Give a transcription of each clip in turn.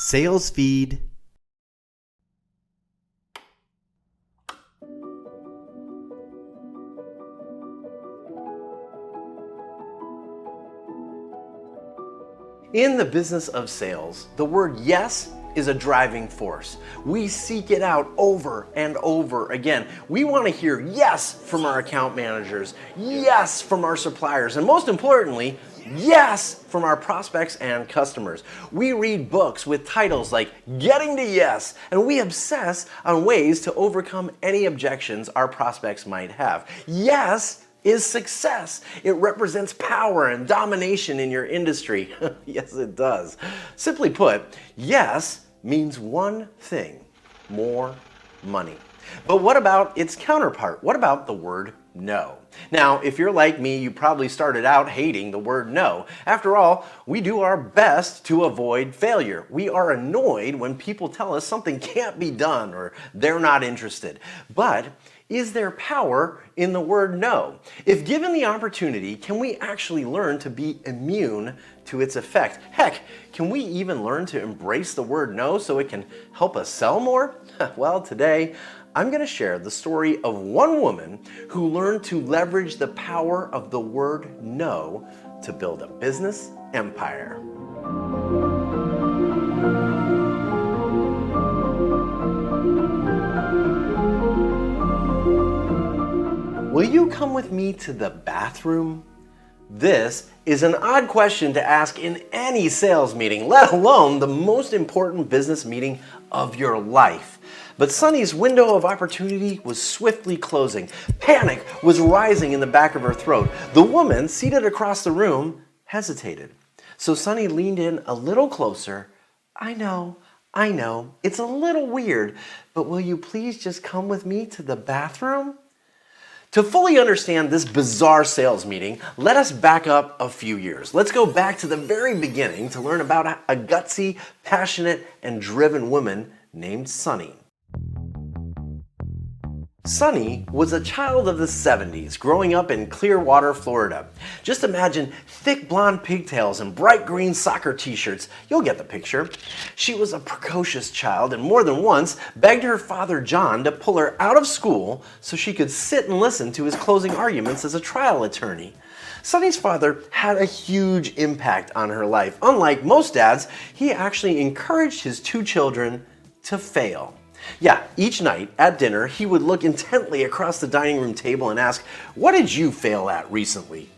Sales feed. In the business of sales, the word yes is a driving force. We seek it out over and over again. We want to hear yes from our account managers, yes from our suppliers, and most importantly, yes from our prospects and customers. We read books with titles like Getting to Yes, and we obsess on ways to overcome any objections our prospects might have. Yes is success. It represents power and domination in your industry. Yes, it does. Simply put, yes means one thing: more money. But what about its counterpart? What about the word no? Now, if you're like me, you probably started out hating the word no. After all, we do our best to avoid failure. We are annoyed when people tell us something can't be done or they're not interested. But is there power in the word no? If given the opportunity, can we actually learn to be immune to its effect? Heck, can we even learn to embrace the word no so it can help us sell more? Well, today, I'm going to share the story of one woman who learned to leverage the power of the word no to build a business empire. Will you come with me to the bathroom? This is an odd question to ask in any sales meeting, let alone the most important business meeting of your life. But Sunny's window of opportunity was swiftly closing. Panic was rising in the back of her throat. The woman seated across the room hesitated. So Sunny leaned in a little closer. I know, it's a little weird, but will you please just come with me to the bathroom? To fully understand this bizarre sales meeting, let us back up a few years. Let's go back to the very beginning to learn about a gutsy, passionate, and driven woman named Sunny. Sunny was a child of the 70s, growing up in Clearwater, Florida. Just imagine thick blonde pigtails and bright green soccer t-shirts. You'll get the picture. She was a precocious child and more than once begged her father John to pull her out of school so she could sit and listen to his closing arguments as a trial attorney. Sunny's father had a huge impact on her life. Unlike most dads, he actually encouraged his two children to fail. Yeah, each night at dinner, he would look intently across the dining room table and ask, "What did you fail at recently?"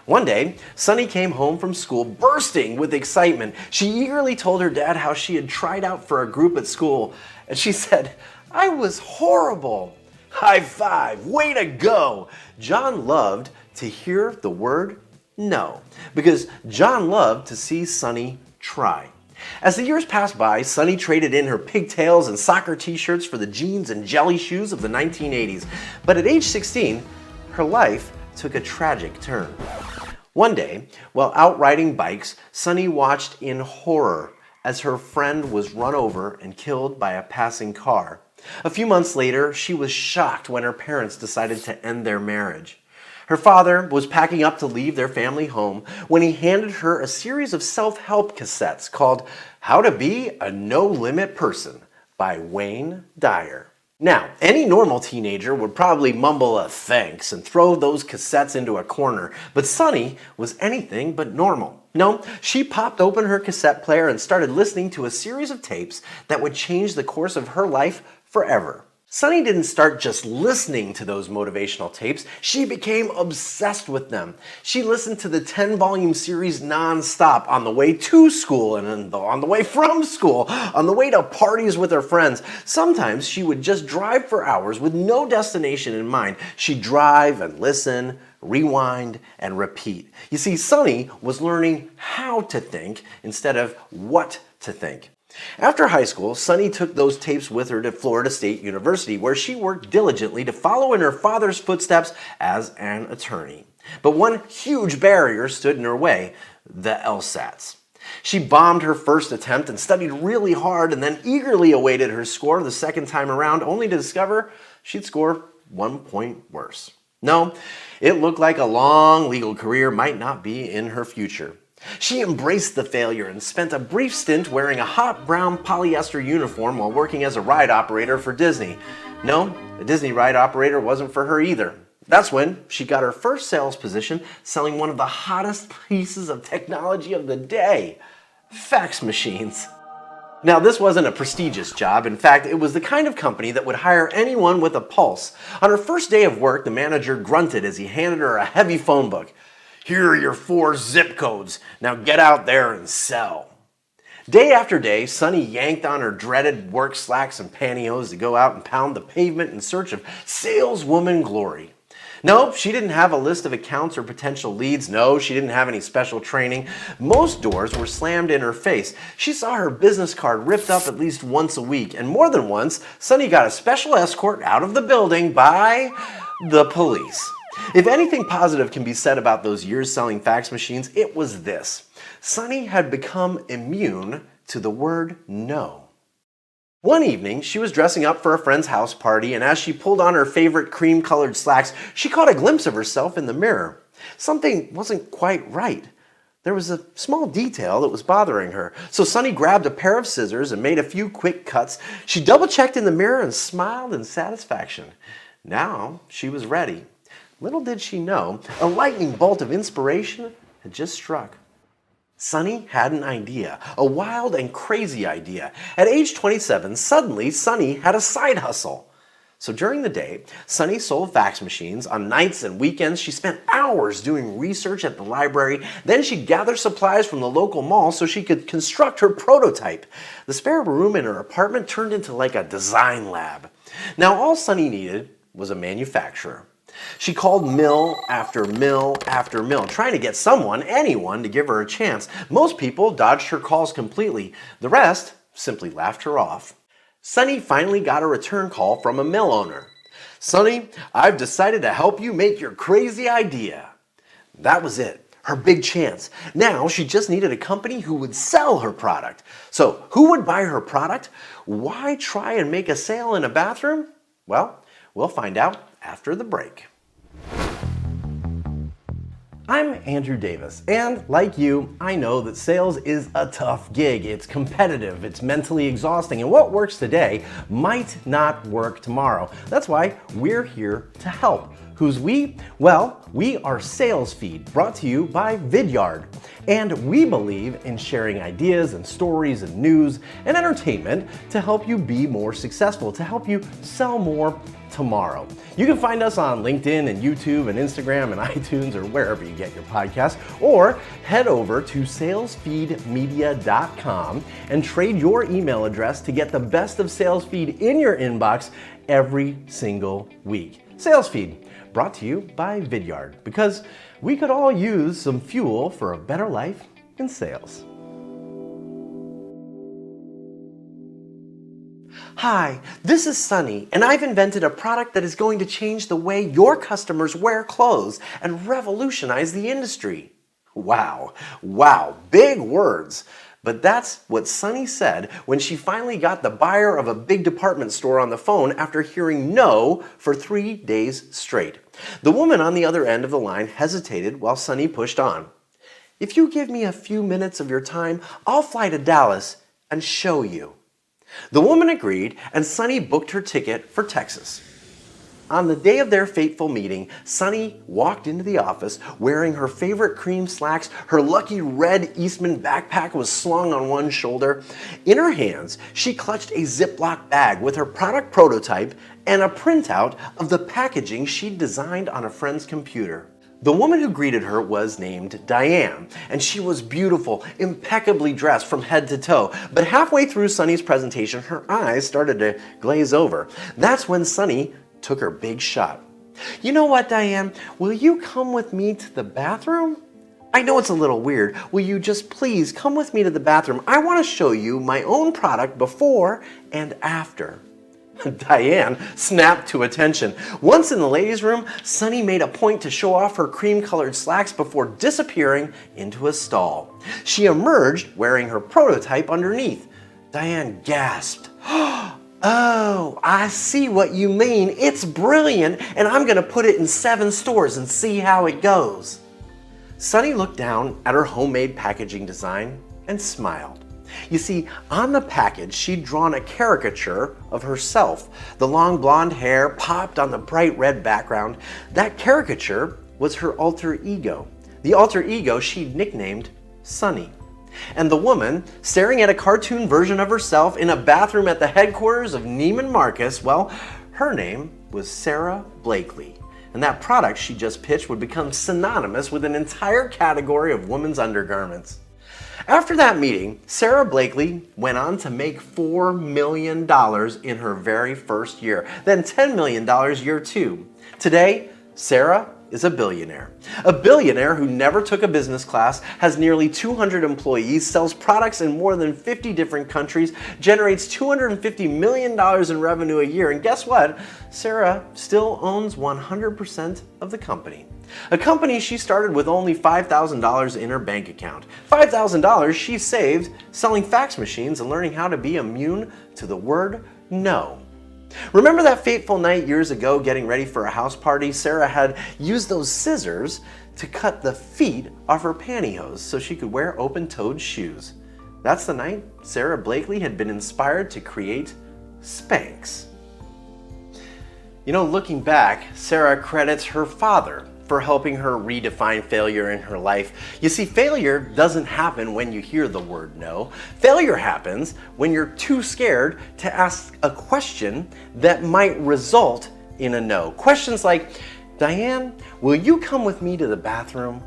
One day, Sunny came home from school bursting with excitement. She eagerly told her dad how she had tried out for a group at school, and she said, "I was horrible." High five, way to go! John loved to hear the word no, because John loved to see Sunny try. As the years passed by, Sunny traded in her pigtails and soccer t-shirts for the jeans and jelly shoes of the 1980s. But at age 16, her life took a tragic turn. One day, while out riding bikes, Sunny watched in horror as her friend was run over and killed by a passing car. A few months later, she was shocked when her parents decided to end their marriage. Her father was packing up to leave their family home when he handed her a series of self-help cassettes called How to Be a No-Limit Person by Wayne Dyer. Now, any normal teenager would probably mumble a thanks and throw those cassettes into a corner, but Sunny was anything but normal. No, she popped open her cassette player and started listening to a series of tapes that would change the course of her life forever. Sunny didn't start just listening to those motivational tapes, she became obsessed with them. She listened to the 10-volume series non-stop on the way to school and on the way from school, on the way to parties with her friends. Sometimes she would just drive for hours with no destination in mind. She'd drive and listen, rewind, and repeat. You see, Sunny was learning how to think instead of what to think. After high school, Sunny took those tapes with her to Florida State University, where she worked diligently to follow in her father's footsteps as an attorney. But one huge barrier stood in her way: the LSATs. She bombed her first attempt and studied really hard and then eagerly awaited her score the second time around, only to discover she'd score 1 point worse. No, it looked like a long legal career might not be in her future. She embraced the failure and spent a brief stint wearing a hot brown polyester uniform while working as a ride operator for Disney. No, a Disney ride operator wasn't for her either. That's when she got her first sales position selling one of the hottest pieces of technology of the day, fax machines. Now, this wasn't a prestigious job. In fact, it was the kind of company that would hire anyone with a pulse. On her first day of work, the manager grunted as he handed her a heavy phone book. "Here are your 4 zip codes. Now get out there and sell." Day after day, Sunny yanked on her dreaded work slacks and pantyhose to go out and pound the pavement in search of saleswoman glory. No, she didn't have a list of accounts or potential leads. No, she didn't have any special training. Most doors were slammed in her face. She saw her business card ripped up at least once a week, and more than once, Sunny got a special escort out of the building by the police. If anything positive can be said about those years selling fax machines, it was this. Sunny had become immune to the word no. One evening, she was dressing up for a friend's house party, and as she pulled on her favorite cream-colored slacks, she caught a glimpse of herself in the mirror. Something wasn't quite right. There was a small detail that was bothering her. So Sunny grabbed a pair of scissors and made a few quick cuts. She double-checked in the mirror and smiled in satisfaction. Now she was ready. Little did she know, a lightning bolt of inspiration had just struck. Sunny had an idea, a wild and crazy idea. At age 27, suddenly Sunny had a side hustle. So during the day, Sunny sold fax machines. On nights and weekends, she spent hours doing research at the library. Then she'd gather supplies from the local mall so she could construct her prototype. The spare room in her apartment turned into like a design lab. Now all Sunny needed was a manufacturer. She called mill after mill after mill, trying to get someone, anyone, to give her a chance. Most people dodged her calls completely. The rest simply laughed her off. Sunny finally got a return call from a mill owner. "Sunny, I've decided to help you make your crazy idea." That was it, her big chance. Now she just needed a company who would sell her product. So who would buy her product? Why try and make a sale in a bathroom? Well, we'll find out after the break. I'm Andrew Davis, and like you, I know that sales is a tough gig. It's competitive, it's mentally exhausting, and what works today might not work tomorrow. That's why we're here to help. Who's we? Well, we are SalesFeed, brought to you by Vidyard. And we believe in sharing ideas and stories and news and entertainment to help you be more successful, to help you sell more tomorrow. You can find us on LinkedIn and YouTube and Instagram and iTunes or wherever you get your podcasts, or head over to salesfeedmedia.com and trade your email address to get the best of SalesFeed in your inbox every single week. SalesFeed, brought to you by Vidyard, because we could all use some fuel for a better life in sales. Hi, this is Sunny, and I've invented a product that is going to change the way your customers wear clothes and revolutionize the industry. Wow, big words. But that's what Sunny said when she finally got the buyer of a big department store on the phone after hearing no for 3 days straight. The woman on the other end of the line hesitated while Sunny pushed on. "If you give me a few minutes of your time, I'll fly to Dallas and show you." The woman agreed, and Sunny booked her ticket for Texas. On the day of their fateful meeting, Sunny walked into the office wearing her favorite cream slacks. Her lucky red Eastman backpack was slung on one shoulder. In her hands, she clutched a Ziploc bag with her product prototype and a printout of the packaging she'd designed on a friend's computer. The woman who greeted her was named Diane, and she was beautiful, impeccably dressed from head to toe. But halfway through Sunny's presentation, her eyes started to glaze over. That's when Sunny took her big shot. "You know what, Diane? Will you come with me to the bathroom? I know it's a little weird. Will you just please come with me to the bathroom? I want to show you my own product before and after." Diane snapped to attention. Once in the ladies' room, Sunny made a point to show off her cream-colored slacks before disappearing into a stall. She emerged wearing her prototype underneath. Diane gasped. "Oh, I see what you mean. It's brilliant, and I'm going to put it in 7 stores and see how it goes." Sunny looked down at her homemade packaging design and smiled. You see, on the package, she'd drawn a caricature of herself. The long blonde hair popped on the bright red background. That caricature was her alter ego. The alter ego she'd nicknamed Sunny. And the woman, staring at a cartoon version of herself in a bathroom at the headquarters of Neiman Marcus, well, her name was Sara Blakely. And that product she just pitched would become synonymous with an entire category of women's undergarments. After that meeting, Sara Blakely went on to make $4 million in her very first year, then $10 million year two. Today, Sara is a billionaire. A billionaire who never took a business class, has nearly 200 employees, sells products in more than 50 different countries, generates $250 million in revenue a year, and guess what? Sara still owns 100% of the company. A company she started with only $5,000 in her bank account. $5,000 she saved selling fax machines and learning how to be immune to the word no. Remember that fateful night years ago getting ready for a house party? Sara had used those scissors to cut the feet off her pantyhose so she could wear open-toed shoes. That's the night Sara Blakely had been inspired to create Spanx. You know, looking back, Sara credits her father for helping her redefine failure in her life. You see, failure doesn't happen when you hear the word no. Failure happens when you're too scared to ask a question that might result in a no. Questions like, Diane, will you come with me to the bathroom?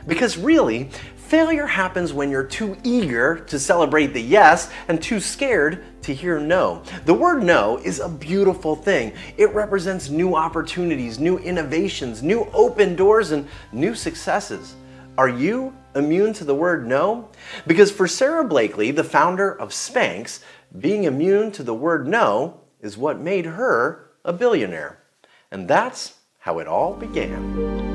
Because really, failure happens when you're too eager to celebrate the yes and too scared to hear no. The word no is a beautiful thing. It represents new opportunities, new innovations, new open doors, and new successes. Are you immune to the word no? Because for Sara Blakely, the founder of Spanx, being immune to the word no is what made her a billionaire. And that's how it all began.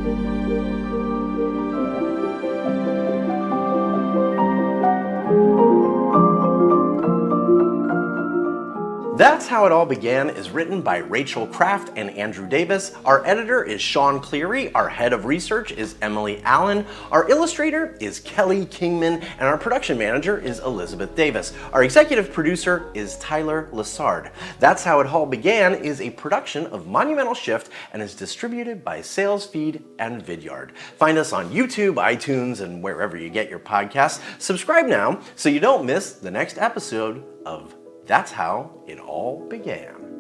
That's How It All Began is written by Rachel Kraft and Andrew Davis. Our editor is Sean Cleary. Our head of research is Emily Allen. Our illustrator is Kelly Kingman. And our production manager is Elizabeth Davis. Our executive producer is Tyler Lessard. That's How It All Began is a production of Monumental Shift and is distributed by SalesFeed and Vidyard. Find us on YouTube, iTunes, and wherever you get your podcasts. Subscribe now so you don't miss the next episode of That's How It All Began.